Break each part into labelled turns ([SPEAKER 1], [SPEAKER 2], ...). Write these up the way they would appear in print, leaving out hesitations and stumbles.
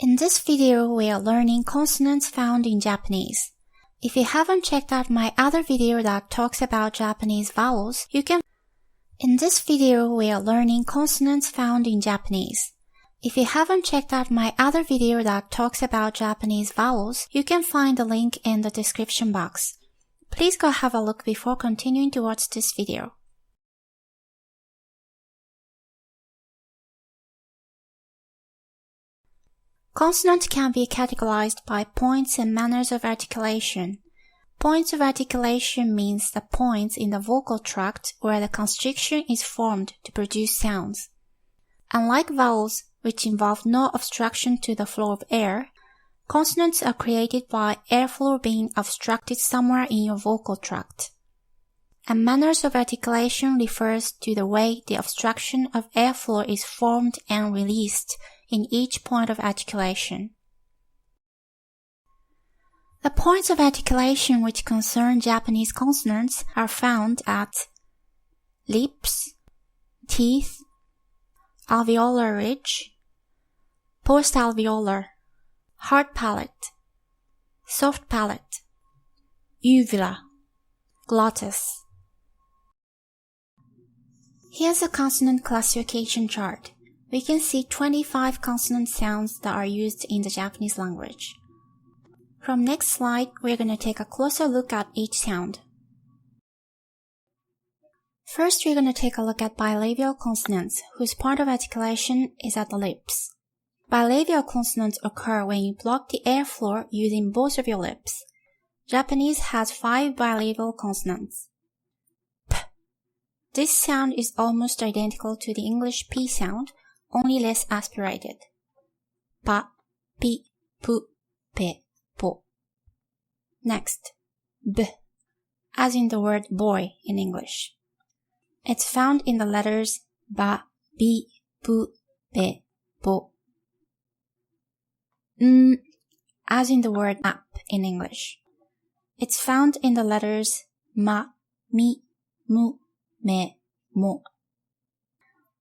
[SPEAKER 1] In this video, we are learning consonants found in Japanese. If you haven't checked out my other video that talks about Japanese vowels, In this video, we are learning consonants found in Japanese. If you haven't checked out my other video that talks about Japanese vowels, you can find the link in the description box. Please go have a look before continuing to watch this video. Consonant can be categorized by points and manners of articulation. Points of articulation means the points in the vocal tract where the constriction is formed to produce sounds. Unlike vowels, which involve no obstruction to the flow of air, consonants are created by airflow being obstructed somewhere in your vocal tract. And manners of articulation refers to the way the obstruction of airflow is formed and released in each point of articulation. The points of articulation which concern Japanese consonants are found at lips, teeth, alveolar ridge, post-alveolar, hard palate, soft palate, uvula, glottis. Here's a consonant classification chart. We can see 25 consonant sounds that are used in the Japanese language. From next slide, we're going to take a closer look at each sound. First, we're going to take a look at bilabial consonants, whose point of articulation is at the lips. Bilabial consonants occur when you block the airflow using both of your lips. Japanese has 5 bilabial consonants. P. This sound is almost identical to the English P sound, only less aspirated. Pa, pi, pu, pe, po. Next, B, as in the word boy in English. It's found in the letters ba, bi, pu, pe, po. N, as in the word map in English. It's found in the letters ma, mi, mu, me, mo.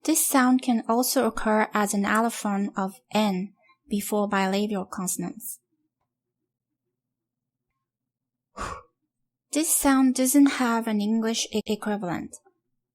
[SPEAKER 1] This sound can also occur as an allophone of N before bilabial consonants. This sound doesn't have an English equivalent.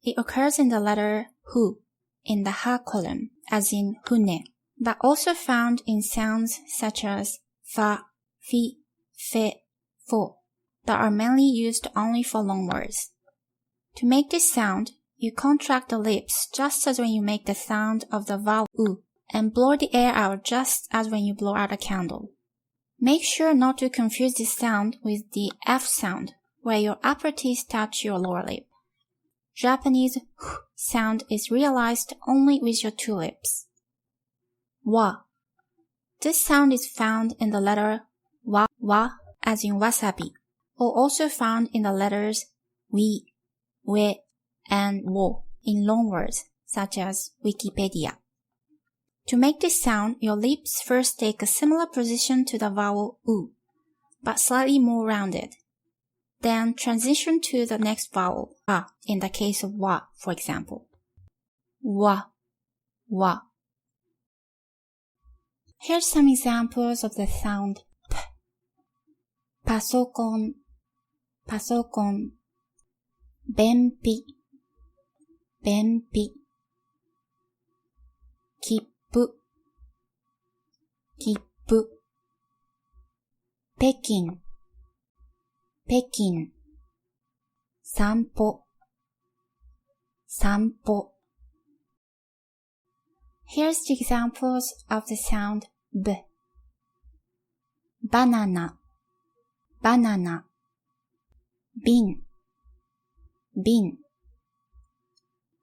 [SPEAKER 1] It occurs in the letter hu in the ha column, as in hune, but also found in sounds such as fa, fi, fe, fo, that are mainly used only for long words. To make this sound, you contract the lips just as when you make the sound of the vowel u, and blow the air out just as when you blow out a candle. Make sure not to confuse this sound with the F sound, where your upper teeth touch your lower lip. Japanese h sound is realized only with your two lips. Wa. This sound is found in the letter wa, as in wasabi, or also found in the letters wi, we, and wo in long words such as Wikipedia. To make this sound, your lips first take a similar position to the vowel u, but slightly more rounded. Then transition to the next vowel, a, in the case of wa, for example. Wa, wa. Here's some examples of the sound p. Pasokon, pasokon. Benpi, benpi. Kippu, kippu. Pekin, pekin. Sanpo, sanpo. Here's the examples of the sound b. Banana, banana. Bin, bin.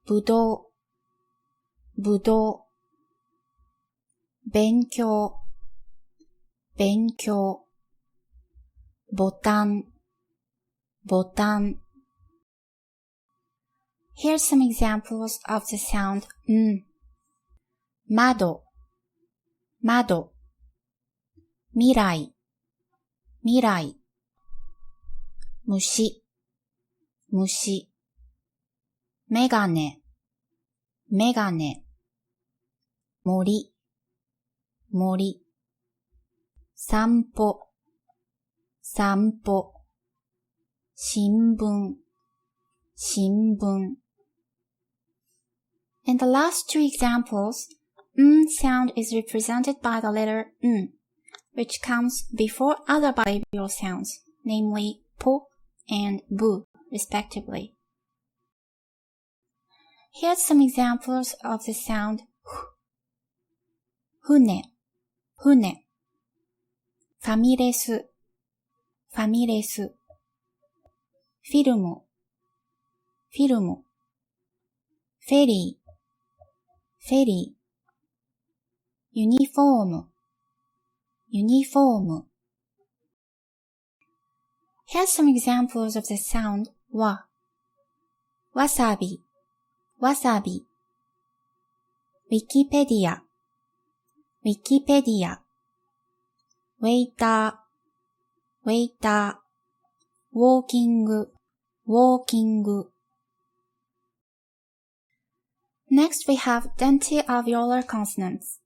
[SPEAKER 1] Budou, budou. Benkyou, benkyou. Botan, botan. Here's some examples of the sound n. Mado, mado. Mirai, mirai. Mushi, mushi. Megane, megane. Mori, mori. 散歩、散歩、新聞、新聞. In the last two examples, sound is represented by the letter which comes before other bilabial sounds, namely po and bu, respectively. Here's some examples of the sound hune, hune, ファミレス、ファミレス、フィルム、フィルム、フェリー、フェリー、ユニフォーム、ユニフォーム. Here's some examples of the sound wa. わさび、わさび、ウィキペディア、ウィキペディア、ウェイター、ウェイター、ウォーキング、ウォーキング. Next we have denti-alveolar consonants.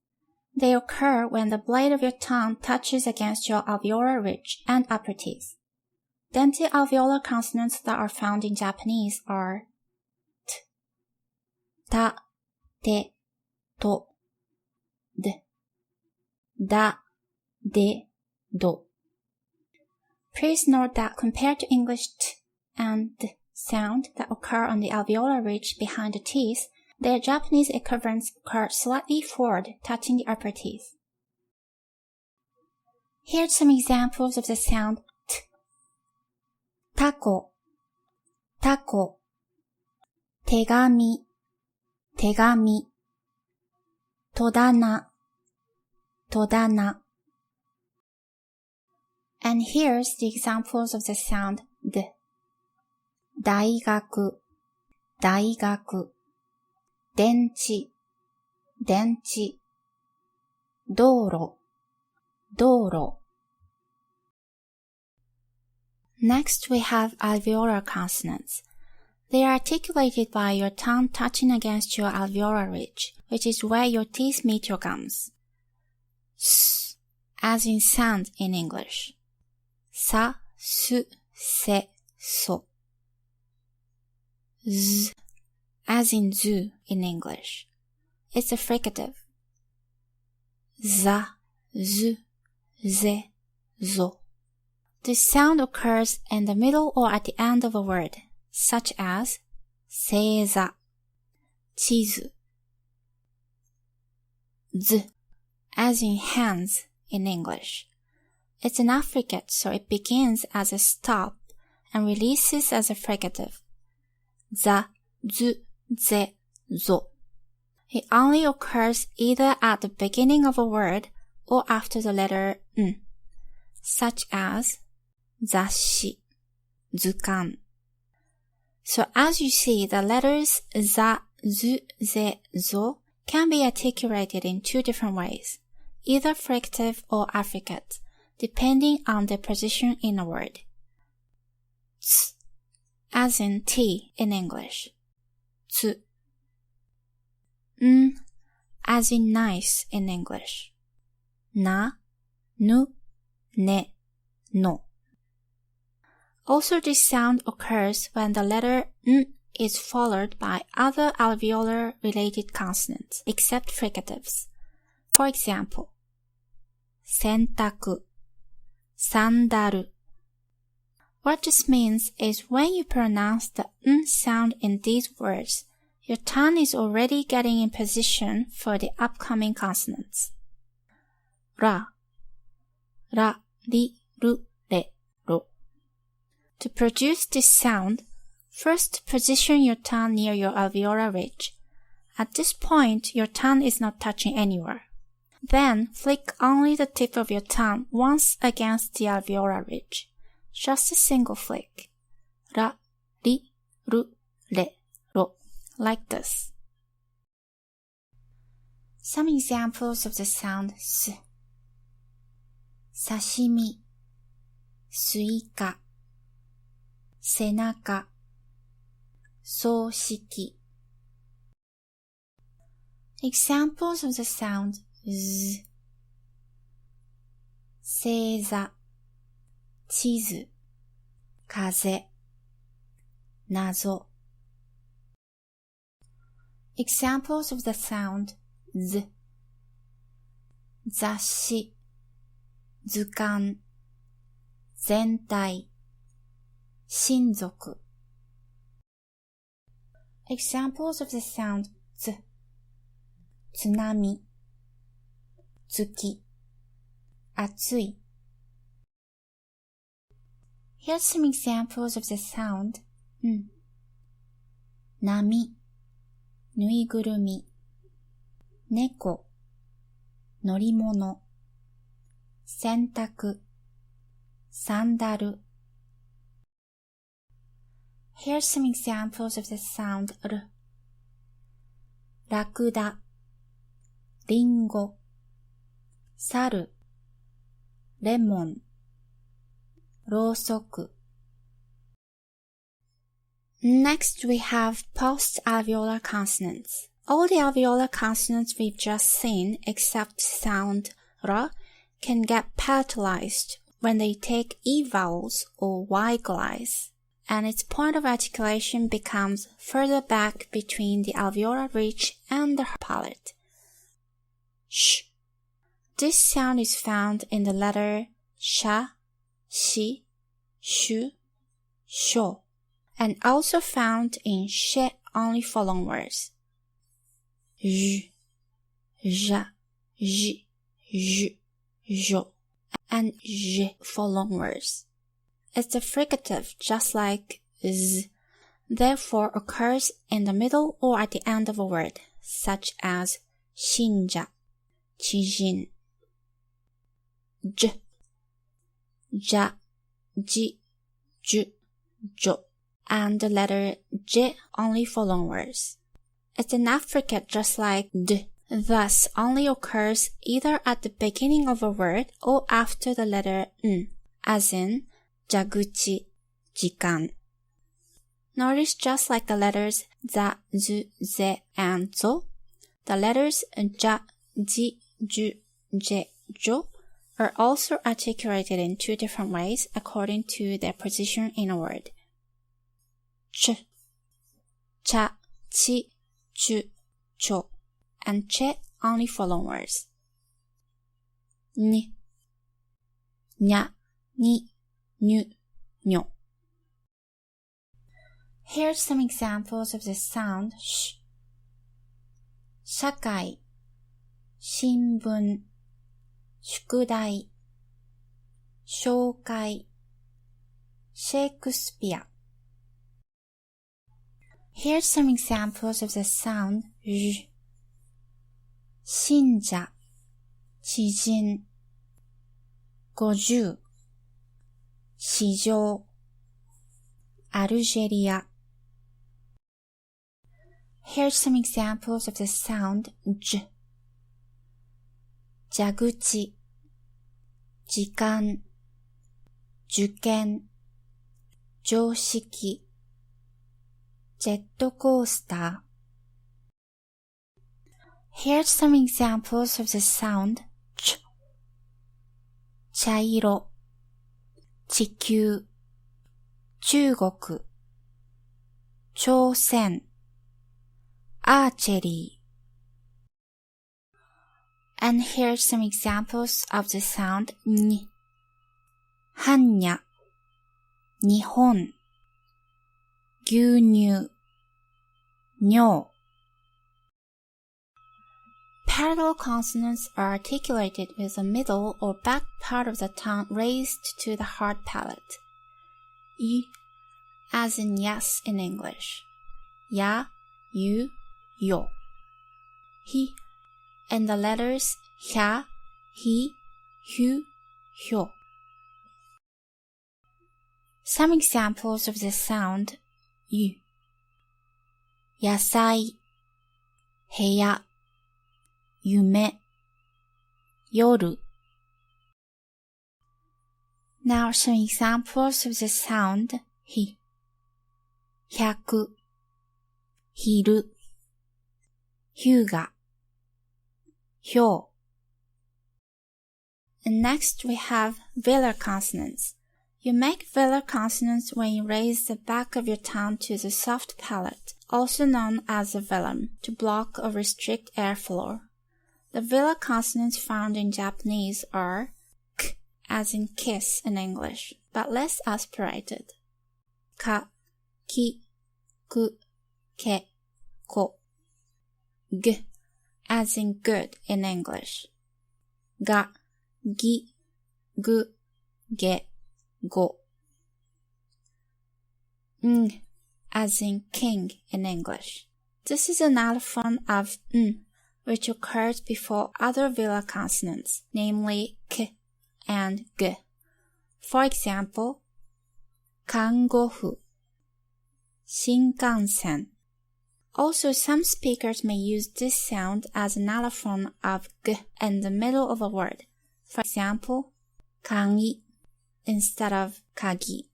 [SPEAKER 1] They occur when the blade of your tongue touches against your alveolar ridge and upper teeth. Denti-alveolar consonants that are found in Japanese are t, ta, te, to, d, da, de, do. Please note that compared to English t and d sound that occur on the alveolar ridge behind the teeth, their Japanese equivalents occur slightly forward, touching the upper teeth. Here's some examples of the sound t. Tako, tako, 手紙、手紙、戸棚、戸棚. And here's the examples of the sound d. 大学、大学、電池、電池、道路、道路. Next we have alveolar consonants. They are articulated by your tongue touching against your alveolar ridge, which is where your teeth meet your gums. S, as in sound in English. Sa, su, se, so. Z, as in zoo in English. It's a fricative. Za, zu, ze, zo. This sound occurs in the middle or at the end of a word, such as 星座, 地図. Z, as in hands in English. It's an affricate, so it begins as a stop and releases as a fricative. Za, zu, ze, zo. It only occurs either at the beginning of a word or after the letter n, such as 雑誌, 図鑑. So as you see, the letters za, zu, ze, zo can be articulated in two different ways, either fricative or affricate, depending on their position in a word. Ts, as in tea in English. Tsu. N, as in nice in English. Na, nu, ne, no. Also, this sound occurs when the letter n is followed by other alveolar-related consonants, except fricatives. For example, 洗濯, サンダル. What this means is when you pronounce the n sound in these words, your tongue is already getting in position for the upcoming consonants. Ra, ra, ri, ru, re, ro. To produce this sound, first position your tongue near your alveolar ridge. At this point, your tongue is not touching anywhere. Then, flick only the tip of your tongue once against the alveolar ridge. Just a single flick. Ra, ri, ru, re, ro. Like this. Some examples of the sound s. 刺身、スイカ、背中、葬式. Examples of the sound z. 背星座、地図、風、謎。Examples of the sound z. 雑誌、図鑑、全体、親族。Examples of the sound z. 津波、月、暑い。Here's some examples of the sound n. 波、ぬいぐるみ、猫、乗り物、洗濯、サンダル。Here's some examples of the sound r. ラクダ、リンゴ、猿、レモン、ろうそく。Next we have post-alveolar consonants. All the alveolar consonants we've just seen, except sound r, can get palatalized when they take e vowels or y glottis, and its point of articulation becomes further back between the alveolar ridge and the palate. Sh. This sound is found in the letter sha, shi, shu, sho, and also found in she only for long words. J, ja, j, j, jo, and j for long words. It's a fricative just like z, therefore occurs in the middle or at the end of a word, such as shinja, chijin. J, ja, ji, ju, jo, and the letter j only for long words. It's an affricate just like d, thus only occurs either at the beginning of a word or after the letter n, as in jaguchi, jikan. Notice just like the letters za, zu, ze, and zo, the letters ja, ji, ju, je, jo are also articulated in two different ways according to their position in a word. Ch, cha, chi, chu, cho, and che only for long words. N, nya, ni, nyu, nyo. Here's some examples of the sound sh. 社会、新聞、宿題、紹介、シェイクスピア。Here's some examples of the sound j. 信者、知人、50、市場、アルジェリア。Here's some examples of the sound j. 蛇口、時間、受験、常識、ジェットコースター。Here's some examples of the sound ch. 茶色、地球、中国、朝鮮、アーチェリー。And here's some examples of the sound n. 般若、日本、牛乳、尿。Palatal consonants are articulated with the middle or back part of the tongue raised to the hard palate. Y, as in yes in English. Ya, you, yo. Hi, and the letters hya, hi, hyu, hyo. Some examples of the sound yu. 野菜、部屋、夢、夜。Now some examples of the sound hi. 100、昼、日向、ひょう。And next we have velar consonants. You make velar consonants when you raise the back of your tongue to the soft palate, also known as the velum, to block or restrict airflow. The velar consonants found in Japanese are k, as in kiss in English, but less aspirated. Ka, ki, ku, ke, ko. G, as in good in English. Ga, gi, gu, ge, go. Ng, as in king in English. This is an allophone of n, which occurs before other velar consonants, namely k and g. For example, kangofu, shinkansen. Also, some speakers may use this sound as an allophone of g in the middle of a word. For example, kangi instead of kagi,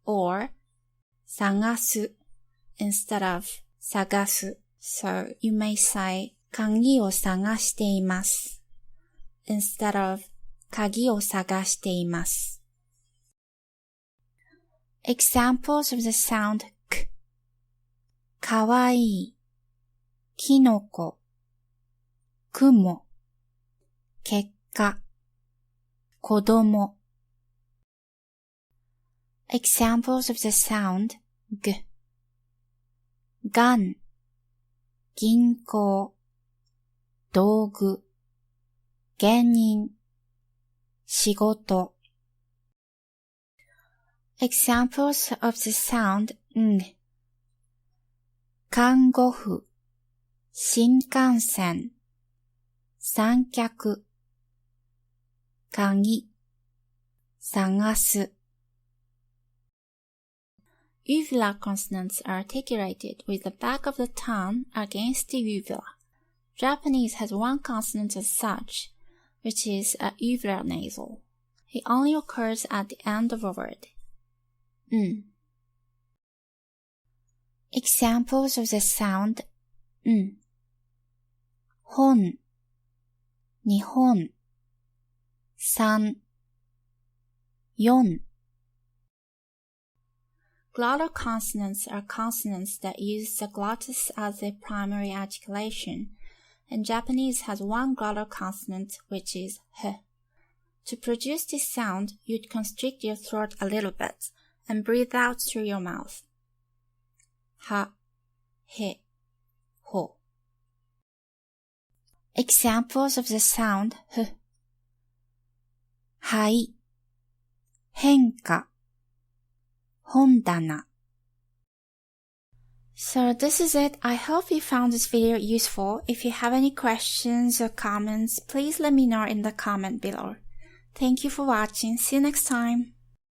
[SPEAKER 1] or sagasu instead of sagasu. So you may say kangi o sagashite imasu instead of kagi o sagashite imasu. Examples of the sound k: kawaii, kinoko, kumo, kekka, kodomo. Examples of the sound g: gan, ginkou, dougu, genin, shigoto. Examples of the sound ng: kangofu, shinkansen, sankyaku, kagi, sagasu. Uvular consonants are articulated with the back of the tongue against the uvula. Japanese has one consonant as such, which is a uvular nasal. It only occurs at the end of a word. Examples of the sound n: hon, nihon, san, yon. Glottal consonants are consonants that use the glottis as their primary articulation, and Japanese has one glottal consonant, which is h. To produce this sound, you'd constrict your throat a little bit and breathe out through your mouth. Ha, he, ho. Examples of the sound h: hai, henka, hondana. So this is it. I hope you found this video useful. If you have any questions or comments, please let me know in the comment below. Thank you for watching. See you next time.